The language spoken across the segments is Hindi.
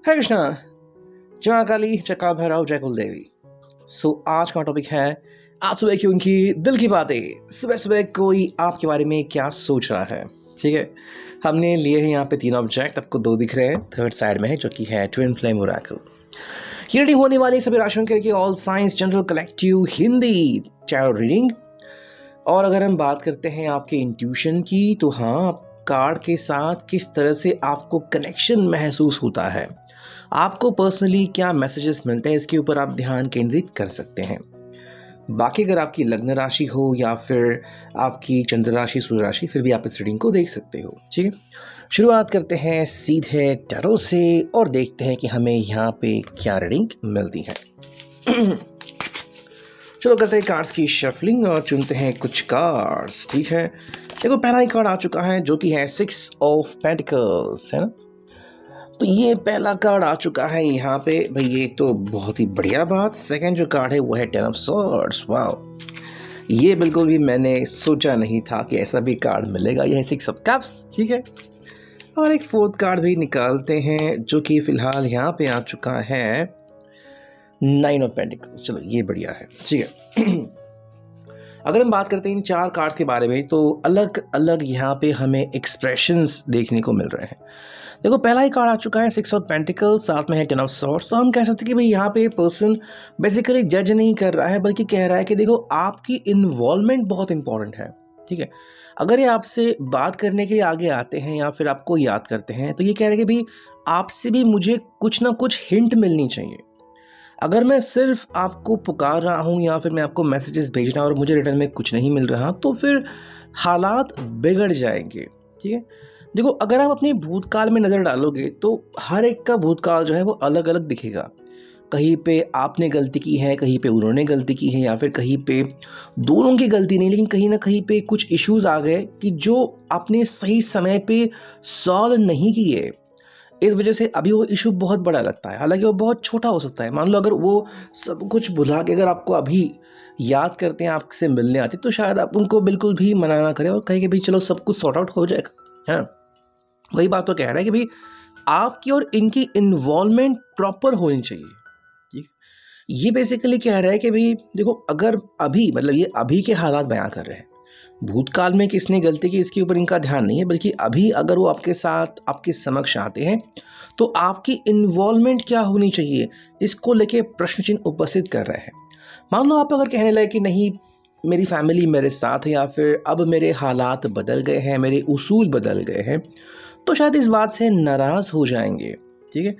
हरे कृष्णा, जय मां काली, जय काल भैरव, जय कुल देवी। आज का टॉपिक है आज सुबह की उनकी दिल की बातें। सुबह सुबह कोई आपके बारे में क्या सोच रहा है। ठीक है, हमने लिए हैं यहाँ पे 3 ऑब्जेक्ट, आपको 2 दिख रहे हैं, थर्ड साइड में है जो कि है ट्विन फ्लेम ओरेकल। ये रीडिंग होने वाली सभी राशियों के लिए all science general collective Hindi Chairo reading. और अगर हम बात करते हैं आपके इंट्यूशन की, तो हाँ, कार्ड के साथ किस तरह से आपको कनेक्शन महसूस होता है, आपको पर्सनली क्या मैसेजेस मिलते हैं, इसके ऊपर आप ध्यान केंद्रित कर सकते हैं। बाकी अगर आपकी लग्न राशि हो या फिर आपकी चंद्र राशि, सूर्य राशि, फिर भी आप इस रीडिंग को देख सकते हो। ठीक है, शुरुआत करते हैं सीधे टैरो से और देखते हैं कि हमें यहाँ पे क्या रीडिंग मिलती है। चलो करते हैं कार्ड्स की शफलिंग और चुनते हैं कुछ कार्ड्स। ठीक है, देखो पहला ही कार्ड आ चुका है जो कि है 6 ऑफ पेंटिकल्स, है ना। तो ये पहला कार्ड आ चुका है यहाँ पे भाई, ये तो बहुत ही बढ़िया बात। सेकंड जो कार्ड है वो है 10 ऑफ सॉर्ड्स। वाओ, ये बिल्कुल भी मैंने सोचा नहीं था कि ऐसा भी कार्ड मिलेगा। ये है 6 ऑफ कप्स। ठीक है, और एक फोर्थ कार्ड भी निकालते हैं जो कि फिलहाल यहाँ पे आ चुका है 9 ऑफ पेंटिकल्स। चलो ये बढ़िया है। ठीक है, अगर हम बात करते हैं इन 4 कार्ड्स के बारे में, तो अलग अलग यहाँ पे हमें एक्सप्रेशंस देखने को मिल रहे हैं। देखो पहला ही कार्ड आ चुका है 6 ऑफ पेंटिकल्स, साथ में है 10 ऑफ सॉर्ड्स। तो हम कह सकते हैं कि भाई यहाँ पे पर्सन बेसिकली जज नहीं कर रहा है, बल्कि कह रहा है कि देखो आपकी इन्वॉल्वमेंट बहुत इंपॉर्टेंट है। ठीक है, अगर ये आपसे बात करने के लिए आगे आते हैं या फिर आपको याद करते हैं, तो ये कह रहे हैं कि भाई आपसे भी मुझे कुछ ना कुछ हिंट मिलनी चाहिए। अगर मैं सिर्फ आपको पुकार रहा हूँ या फिर मैं आपको मैसेजेस भेज रहा हूँ और मुझे रिटर्न में कुछ नहीं मिल रहा, तो फिर हालात बिगड़ जाएंगे। ठीक है, देखो अगर आप अपने भूतकाल में नज़र डालोगे तो हर एक का भूतकाल जो है वो अलग अलग दिखेगा। कहीं पे आपने गलती की है, कहीं पे उन्होंने गलती की है, या फिर कहीं पे दोनों की गलती नहीं, लेकिन कहीं ना कहीं पे कुछ इश्यूज आ गए कि जो आपने सही समय पे सॉल्व नहीं किए। इस वजह से अभी वो इशू बहुत बड़ा लगता है, हालांकि वो बहुत छोटा हो सकता है। मान लो अगर वो सब कुछ भुला के अगर आपको अभी याद करते हैं, आपसे मिलने आते, तो शायद आप उनको बिल्कुल भी मना ना करें और कहें कि भाई चलो सब कुछ सॉर्ट आउट हो जाएगा, है ना। वही बात तो कह रहा है कि भाई आपकी और इनकी इन्वॉल्वमेंट प्रॉपर होनी चाहिए। ठीक है, ये बेसिकली कह रहा है कि भाई देखो अगर अभी, मतलब ये अभी के हालात बयां कर रहे हैं, भूतकाल में किसने गलती की इसके ऊपर इनका ध्यान नहीं है, बल्कि अभी अगर वो आपके साथ आपके समक्ष आते हैं तो आपकी इन्वॉल्वमेंट क्या होनी चाहिए, इसको लेके प्रश्न चिन्ह उपस्थित कर रहे हैं। मान लो आप अगर कहने लगे कि नहीं मेरी फैमिली मेरे साथ है, या फिर अब मेरे हालात बदल गए हैं, मेरे उसूल बदल गए हैं, तो शायद इस बात से नाराज़ हो जाएंगे। ठीक है,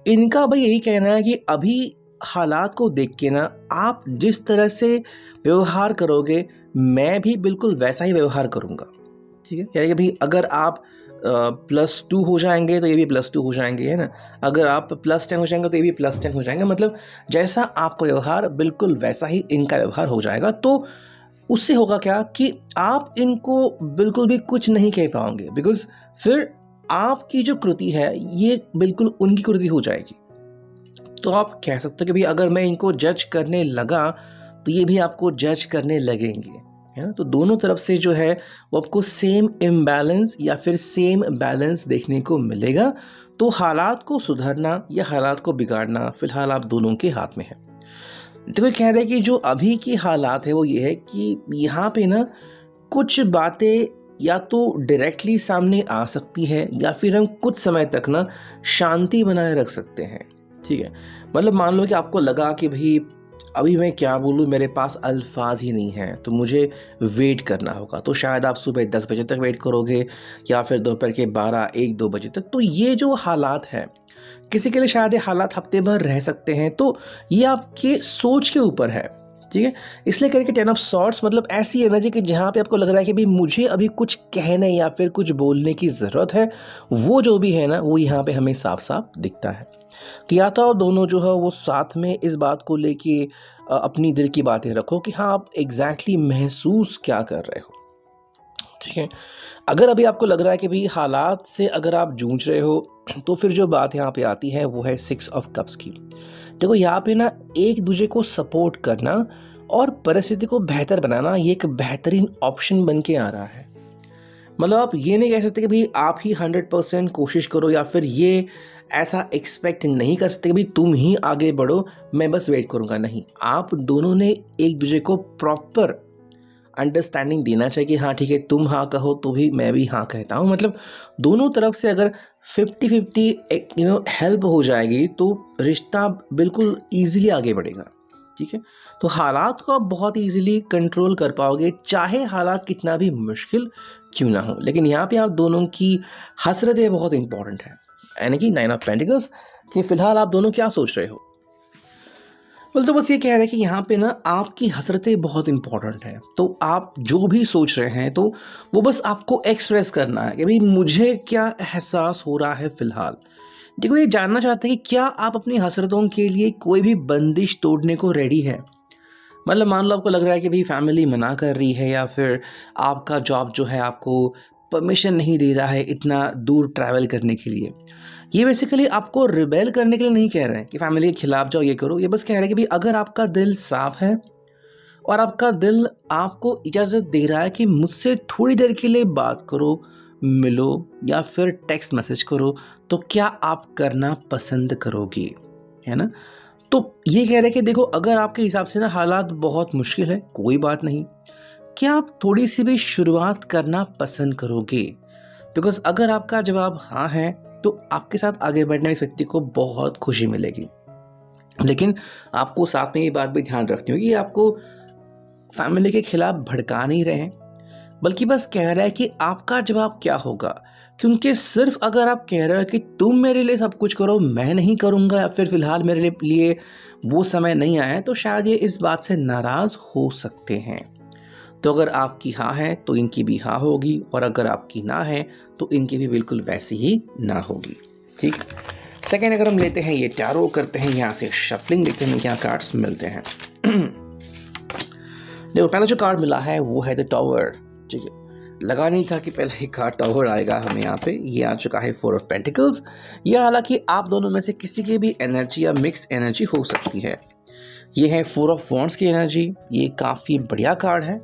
इनका भाई यही कहना है कि अभी हालात को देख के ना आप जिस तरह से व्यवहार करोगे, मैं भी बिल्कुल वैसा ही व्यवहार करूँगा। ठीक है, यानी कि भाई अगर आप +2 हो जाएंगे तो ये भी +2 हो जाएंगे, है ना। अगर आप +10 हो जाएंगे तो ये भी +10 हो जाएंगे। मतलब जैसा आपका व्यवहार बिल्कुल वैसा ही इनका व्यवहार हो जाएगा। तो उससे होगा क्या कि आप इनको बिल्कुल भी कुछ नहीं कह पाओगे, बिकॉज फिर आपकी जो कृति है ये बिल्कुल उनकी कृति हो जाएगी। तो आप कह सकते हो कि भाई अगर मैं इनको जज करने लगा तो ये भी आपको जज करने लगेंगे, है ना। तो दोनों तरफ से जो है वो आपको सेम इम्बैलेंस या फिर सेम बैलेंस देखने को मिलेगा। तो हालात को सुधारना या हालात को बिगाड़ना फिलहाल आप दोनों के हाथ में है। देखो कह रहे हैं कि जो अभी की हालात है वो ये है कि यहाँ पे ना कुछ बातें या तो डायरेक्टली सामने आ सकती है, या फिर हम कुछ समय तक ना शांति बनाए रख सकते हैं। ठीक है, मतलब मान लो कि आपको लगा कि भाई अभी मैं क्या बोलूँ, मेरे पास अल्फाज ही नहीं है, तो मुझे वेट करना होगा। तो शायद आप सुबह 10 बजे तक वेट करोगे, या फिर दोपहर के 12-1-2 बजे तक। तो ये जो हालात हैं, किसी के लिए शायद ये हालात हफ्ते भर रह सकते हैं। तो ये आपके सोच के ऊपर है। ठीक है, इसलिए करके 10 ऑफ सॉर्ड्स मतलब ऐसी एनर्जी कि जहाँ पे आपको लग रहा है कि भाई मुझे अभी कुछ कहने या फिर कुछ बोलने की ज़रूरत है, वो जो भी है ना वो यहाँ पे हमें साफ साफ दिखता है कि या तो दोनों जो है वो साथ में इस बात को लेके अपनी दिल की बातें रखो कि हाँ आप एग्जैक्टली महसूस क्या कर रहे हो। ठीक है, अगर अभी आपको लग रहा है कि भाई हालात से अगर आप जूझ रहे हो, तो फिर जो बात यहाँ पे आती है वो है 6 ऑफ कप्स की। देखो यहाँ पे ना एक दूसरे को सपोर्ट करना और परिस्थिति को बेहतर बनाना, ये एक बेहतरीन ऑप्शन बन के आ रहा है। मतलब आप ये नहीं कह सकते कि भाई आप ही 100% कोशिश करो, या फिर ये ऐसा एक्सपेक्ट नहीं कर सकते कि भाई तुम ही आगे बढ़ो, मैं बस वेट करूँगा। नहीं, आप दोनों ने एक दूसरे को प्रॉपर अंडरस्टैंडिंग देना चाहिए कि हाँ ठीक है, तुम हाँ कहो तो भी मैं भी हाँ कहता हूँ। मतलब दोनों तरफ से अगर 50-50 हेल्प हो जाएगी तो रिश्ता बिल्कुल ईजिली आगे बढ़ेगा। ठीक है, तो हालात को आप बहुत ईजिली कंट्रोल कर पाओगे, चाहे हालात कितना भी मुश्किल क्यों ना हो। लेकिन यहाँ पे आप दोनों की हसरतें बहुत इंपॉर्टेंट है, यानी कि 9 ऑफ पेंटिकल्स, कि फ़िलहाल आप दोनों क्या सोच रहे हो। बोल तो बस ये कह रहे हैं कि यहाँ पे ना आपकी हसरतें बहुत इंपॉर्टेंट हैं। तो आप जो भी सोच रहे हैं तो वो बस आपको एक्सप्रेस करना है कि भाई मुझे क्या एहसास हो रहा है फ़िलहाल। देखो, ये जानना चाहते हैं कि क्या आप अपनी हसरतों के लिए कोई भी बंदिश तोड़ने को रेडी है। मतलब मान लो आपको लग रहा है कि भाई फैमिली मना कर रही है, या फिर आपका जॉब जो है आपको परमिशन नहीं दे रहा है इतना दूर ट्रैवल करने के लिए। ये बेसिकली आपको रिबेल करने के लिए नहीं कह रहे हैं कि फैमिली के खिलाफ जाओ ये करो। ये बस कह रहे हैं कि भाई अगर आपका दिल साफ है और आपका दिल आपको इजाज़त दे रहा है कि मुझसे थोड़ी देर के लिए बात करो, मिलो या फिर टेक्स्ट मैसेज करो, तो क्या आप करना पसंद करोगे, है ना। तो ये कह रहे हैं कि देखो, अगर आपके हिसाब से ना हालात बहुत मुश्किल है, कोई बात नहीं, क्या आप थोड़ी सी भी शुरुआत करना पसंद करोगे। बिकॉज अगर आपका जवाब हाँ है तो आपके साथ आगे बढ़ने इस व्यक्ति को बहुत खुशी मिलेगी। लेकिन आपको साथ में ये बात भी ध्यान रखनी होगी कि आपको फैमिली के खिलाफ भड़का नहीं रहे हैं, बल्कि बस कह रहा है कि आपका जवाब क्या होगा। क्योंकि सिर्फ अगर आप कह रहे हो कि तुम मेरे लिए सब कुछ करो, मैं नहीं करूँगा, या फिर फ़िलहाल मेरे लिए वो समय नहीं आया है, तो शायद ये इस बात से नाराज़ हो सकते हैं। तो अगर आपकी हाँ है तो इनकी भी हाँ होगी, और अगर आपकी ना है तो इनकी भी बिल्कुल वैसी ही ना होगी। ठीक। सेकेंड, अगर हम लेते हैं ये टैरो, करते हैं यहाँ से शफलिंग, देखते हैं क्या कार्ड्स मिलते हैं। देखो, पहला जो कार्ड मिला है वो है द टावर। ठीक है, लगा नहीं था कि पहला ही कार्ड टावर आएगा हमें यहाँ पे। ये आ चुका है 4 ऑफ पेंटिकल्स। यह हालांकि आप दोनों में से किसी की भी एनर्जी या मिक्स एनर्जी हो सकती है। ये है 4 ऑफ वॉन्ड्स की एनर्जी। ये काफ़ी बढ़िया कार्ड है।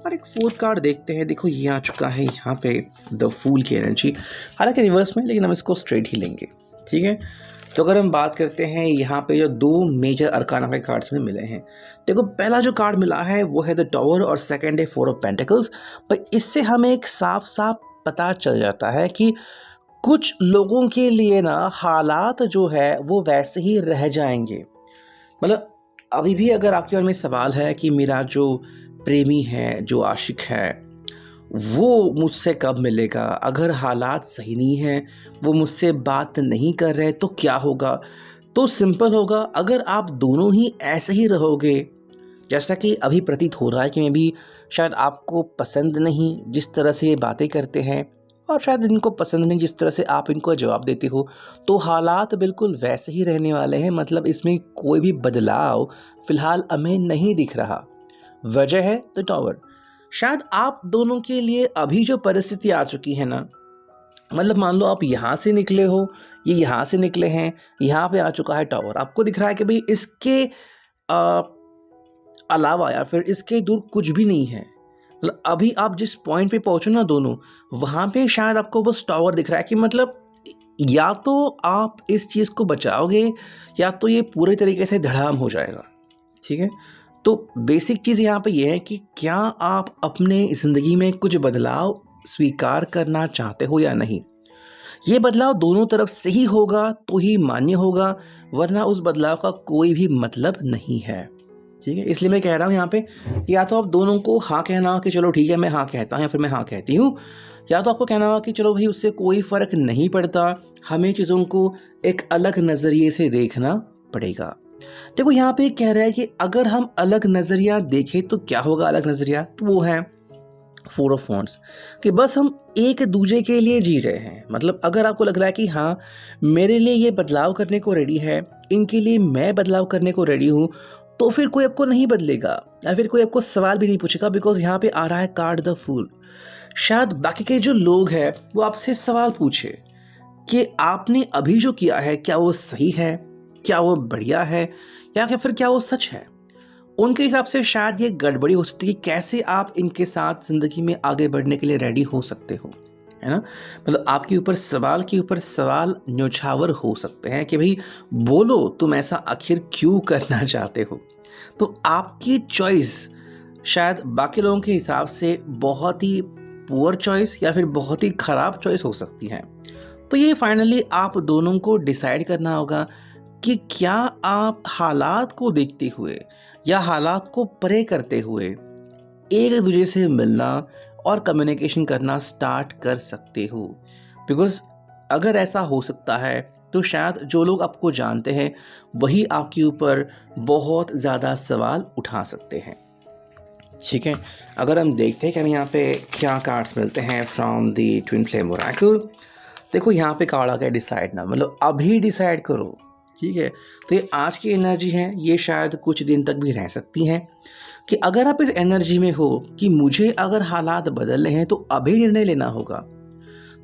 और एक 4th कार्ड देखते हैं। देखो, ये आ चुका है यहाँ पे द फूल की एनर्जी, हालांकि रिवर्स में, लेकिन हम इसको स्ट्रेट ही लेंगे। ठीक है, तो अगर हम बात करते हैं यहाँ पे जो 2 मेजर अरकाना के कार्ड्स में मिले हैं। देखो, पहला जो कार्ड मिला है वो है द टावर, और सेकंड है 4 ऑफ पेंटिकल्स। पर इससे हमें एक साफ साफ पता चल जाता है कि कुछ लोगों के लिए ना हालात जो है वो वैसे ही रह जाएंगे। मतलब अभी भी अगर आपके मन में सवाल है कि मेरा जो प्रेमी है, जो आशिक है, वो मुझसे कब मिलेगा, अगर हालात सही नहीं हैं, वो मुझसे बात नहीं कर रहे, तो क्या होगा। तो सिंपल होगा, अगर आप दोनों ही ऐसे ही रहोगे जैसा कि अभी प्रतीत हो रहा है कि मैं भी शायद आपको पसंद नहीं जिस तरह से ये बातें करते हैं, और शायद इनको पसंद नहीं जिस तरह से आप इनको जवाब देते हो, तो हालात बिल्कुल वैसे ही रहने वाले हैं। मतलब इसमें कोई भी बदलाव फ़िलहाल हमें नहीं दिख रहा। वजह है द टावर। शायद आप दोनों के लिए अभी जो परिस्थिति आ चुकी है ना, मतलब मान लो आप यहाँ से निकले हो, ये यहाँ से निकले हैं, यहाँ पे आ चुका है टावर। आपको दिख रहा है कि भाई इसके अलावा या फिर इसके दूर कुछ भी नहीं है। मतलब अभी आप जिस पॉइंट पे पहुँचो ना दोनों, वहाँ पे शायद आपको बस टावर दिख रहा है कि मतलब या तो आप इस चीज़ को बचाओगे या तो ये पूरे तरीके से धड़ाम हो जाएगा। ठीक है, तो बेसिक चीज़ यहाँ पे ये है कि क्या आप अपने ज़िंदगी में कुछ बदलाव स्वीकार करना चाहते हो या नहीं। ये बदलाव दोनों तरफ से ही होगा तो ही मान्य होगा, वरना उस बदलाव का कोई भी मतलब नहीं है। ठीक है, इसलिए मैं कह रहा हूँ यहाँ पे, या तो आप दोनों को हाँ कहना कि चलो ठीक है मैं हाँ कहता हूँ, या फिर मैं हाँ कहती हूँ, या तो आपको कहना होगा कि चलो भाई उससे कोई फ़र्क नहीं पड़ता, हमें चीज़ों को एक अलग नज़रिए से देखना पड़ेगा। देखो, यहाँ पे कह रहा है कि अगर हम अलग नज़रिया देखें तो क्या होगा। अलग नज़रिया तो वो है 4 ऑफ वॉन्ड्स, कि बस हम एक दूसरे के लिए जी रहे हैं। मतलब अगर आपको लग रहा है कि हाँ मेरे लिए ये बदलाव करने को रेडी है, इनके लिए मैं बदलाव करने को रेडी हूँ, तो फिर कोई आपको नहीं बदलेगा या फिर कोई आपको सवाल भी नहीं पूछेगा। बिकॉज यहाँ पे आ रहा है कार्ड द फूल। शायद बाकी के जो लोग हैं वो आपसे सवाल पूछे कि आपने अभी जो किया है क्या वो सही है, क्या वो बढ़िया है, या फिर क्या वो सच है। उनके हिसाब से शायद ये गड़बड़ी हो सकती है कि कैसे आप इनके साथ ज़िंदगी में आगे बढ़ने के लिए रेडी हो सकते हो। है ना? मतलब आपके ऊपर सवाल न्योछावर हो सकते हैं कि भई बोलो तुम ऐसा आखिर क्यों करना चाहते हो? तो आपकी चॉइस शायद बाकी लोगों के हिसाब से बहुत ही पुअर चॉइस या फिर बहुत ही खराब चॉइस हो सकती है। तो ये फाइनली आप दोनों को डिसाइड करना होगा कि क्या आप हालात को देखते हुए या हालात को परे करते हुए एक दूसरे से मिलना और कम्युनिकेशन करना स्टार्ट कर सकते हो। बिकॉज अगर ऐसा हो सकता है तो शायद जो लोग आपको जानते हैं वही आपके ऊपर बहुत ज़्यादा सवाल उठा सकते हैं। ठीक है, अगर हम देखते हैं कि हमें यहाँ पे क्या कार्ड्स मिलते हैं from the twin flame Oracle. देखो यहाँ पे कार्ड आ गया डिसाइड ना, मतलब अभी डिसाइड करो। ठीक है, तो ये आज की एनर्जी है, ये शायद कुछ दिन तक भी रह सकती हैं कि अगर आप इस एनर्जी में हो कि मुझे अगर हालात बदलने हैं तो अभी निर्णय लेना होगा।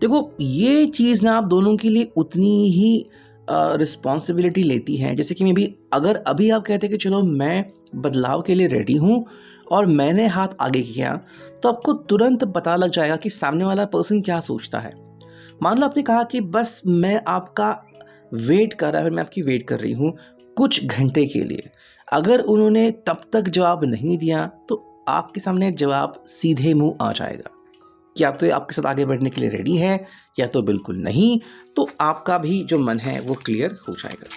देखो ये चीज़ ना आप दोनों के लिए उतनी ही रिस्पॉन्सिबिलिटी लेती है जैसे कि मे बी अगर अभी आप कहते कि चलो मैं बदलाव के लिए रेडी हूँ और मैंने हाथ आगे किया, तो आपको तुरंत पता लग जाएगा कि सामने वाला पर्सन क्या सोचता है। मान लो आपने कहा कि बस मैं आपका वेट कर रहा है, मैं आपकी वेट कर रही हूँ कुछ घंटे के लिए। अगर उन्होंने तब तक जवाब नहीं दिया तो आपके सामने जवाब सीधे मुंह आ जाएगा कि आप तो आपके साथ आगे बढ़ने के लिए रेडी है या तो बिल्कुल नहीं। तो आपका भी जो मन है वो क्लियर हो जाएगा।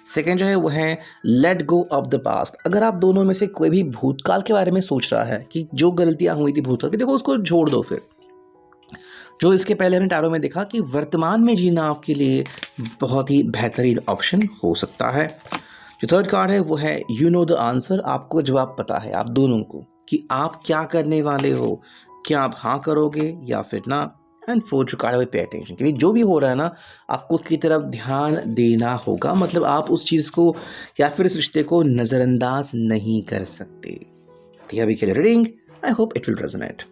सेकेंड जो है वो है let go of the past. अगर आप दोनों में से कोई भी भूतकाल के बारे में सोच रहा है कि जो गलतियां हुई थी भूतकाल की, देखो उसको छोड़ दो। फिर जो इसके पहले हमने टैरो में देखा कि वर्तमान में जीना आपके लिए बहुत ही बेहतरीन ऑप्शन हो सकता है। जो थर्ड कार्ड है वो है यू नो द आंसर। आपको जवाब पता है आप दोनों को कि आप क्या करने वाले हो, क्या आप हाँ करोगे या फिर ना। एंड फोर्थ जो कार्ड है पे अटेंशन, क्योंकि जो भी हो रहा है ना आपको उसकी तरफ ध्यान देना होगा। मतलब आप उस चीज़ को या फिर इस रिश्ते को नज़रअंदाज नहीं कर सकते। तो अभी के लिए reading, I hope it will resonate.